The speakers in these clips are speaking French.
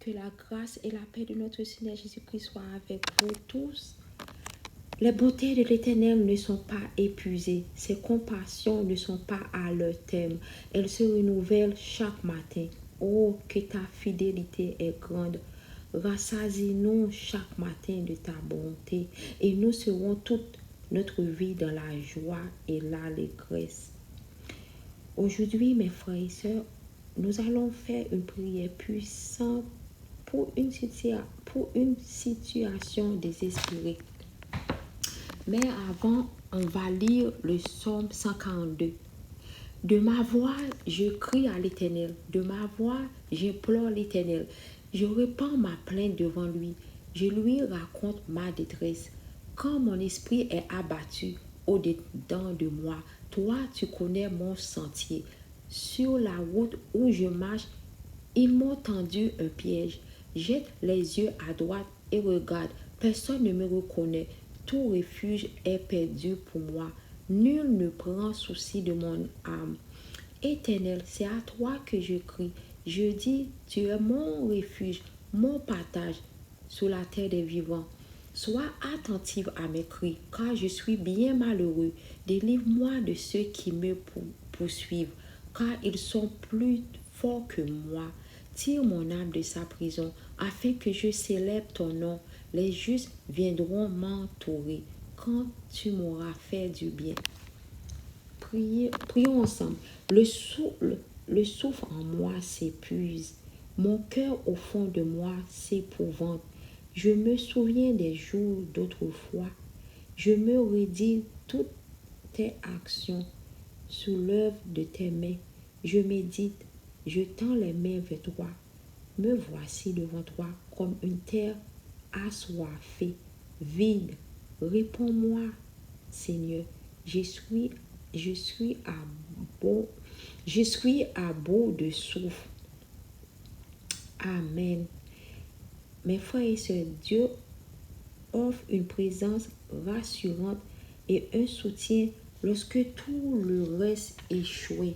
Que la grâce et la paix de notre Seigneur Jésus-Christ soient avec vous tous. Les bontés de l'Éternel ne sont pas épuisées. Ses compassions ne sont pas à leur terme. Elles se renouvellent chaque matin. Oh, que ta fidélité est grande. Rassasie-nous chaque matin de ta bonté et nous serons toute notre vie dans la joie et l'allégresse. Aujourd'hui, mes frères et sœurs, nous allons faire une prière puissante pour une situation désespérée. Mais avant, on va lire le psaume 142. De ma voix, je crie à l'Éternel. De ma voix, j'implore l'Éternel. Je répands ma plainte devant lui. Je lui raconte ma détresse. Quand mon esprit est abattu au-dedans de moi, toi, tu connais mon sentier. Sur la route où je marche, ils m'ont tendu un piège. Jette les yeux à droite et regarde. Personne ne me reconnaît. Tout refuge est perdu pour moi. Nul ne prend souci de mon âme. Éternel, c'est à toi que je crie. Je dis, tu es mon refuge, mon partage sur la terre des vivants. Sois attentive à mes cris, car je suis bien malheureux. Délivre-moi de ceux qui me poursuivent, car ils sont plus forts que moi. Tire mon âme de sa prison, afin que je célèbre ton nom. Les justes viendront m'entourer quand tu m'auras fait du bien. Prions ensemble. Le souffle en moi s'épuise. Mon cœur au fond de moi s'épouvante. Je me souviens des jours d'autrefois. Je me redis toutes tes actions sous l'œuvre de tes mains. Je médite, je tends les mains vers toi. Me voici devant toi comme une terre assoiffée, vide. Réponds-moi, Seigneur. Je suis à bout de souffle. Amen. Mes frères et sœurs, Dieu offre une présence rassurante et un soutien lorsque tout le reste échoue.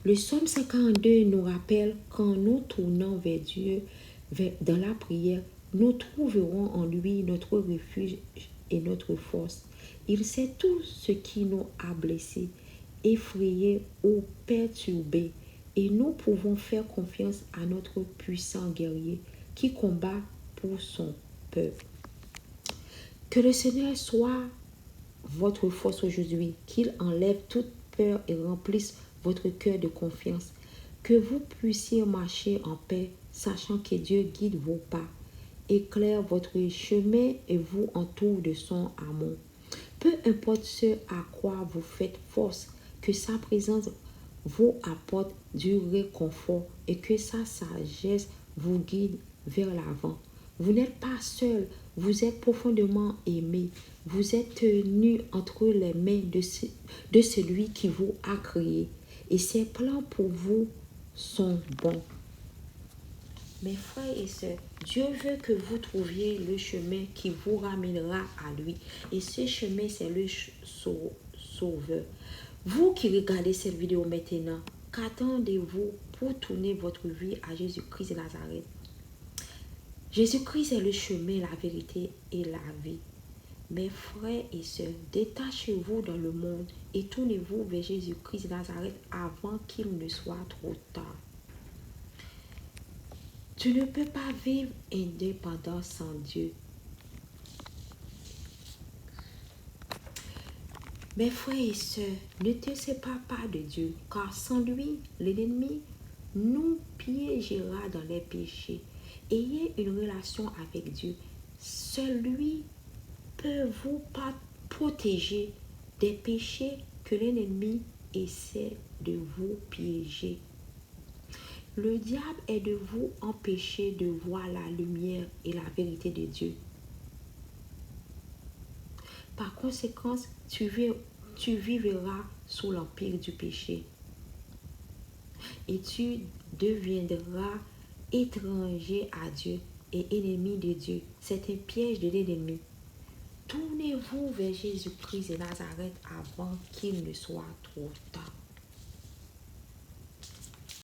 Le psaume 52 nous rappelle qu'en nous tournant vers Dieu, dans la prière, nous trouverons en lui notre refuge et notre force. Il sait tout ce qui nous a blessés, effrayés ou perturbés, et nous pouvons faire confiance à notre puissant guerrier qui combat pour son peuple. Que le Seigneur soit votre force aujourd'hui, qu'il enlève toute peur et remplisse votre cœur de confiance, que vous puissiez marcher en paix, sachant que Dieu guide vos pas, éclaire votre chemin et vous entoure de son amour. Peu importe ce à quoi vous faites force, que sa présence vous apporte du réconfort et que sa sagesse vous guide vers l'avant. Vous n'êtes pas seul, vous êtes profondément aimé. Vous êtes tenu entre les mains de celui qui vous a créé. Et ses plans pour vous sont bons. Mes frères et sœurs, Dieu veut que vous trouviez le chemin qui vous ramènera à lui. Et ce chemin, c'est le Sauveur. Vous qui regardez cette vidéo maintenant, qu'attendez-vous pour tourner votre vie à Jésus-Christ de Nazareth? Jésus-Christ est le chemin, la vérité et la vie. Mes frères et sœurs, détachez-vous dans le monde et tournez-vous vers Jésus-Christ de Nazareth avant qu'il ne soit trop tard. Tu ne peux pas vivre indépendant sans Dieu. Mes frères et sœurs, ne te sépare pas de Dieu, car sans lui, l'ennemi nous piégera dans les péchés. Ayez une relation avec Dieu. Seul lui peut vous protéger des péchés que l'ennemi essaie de vous piéger. Le diable est de vous empêcher de voir la lumière et la vérité de Dieu. Par conséquent, tu vivras sous l'empire du péché et tu deviendras étranger à Dieu et ennemi de Dieu. C'est un piège de l'ennemi. Tournez-vous vers Jésus-Christ de Nazareth avant qu'il ne soit trop tard.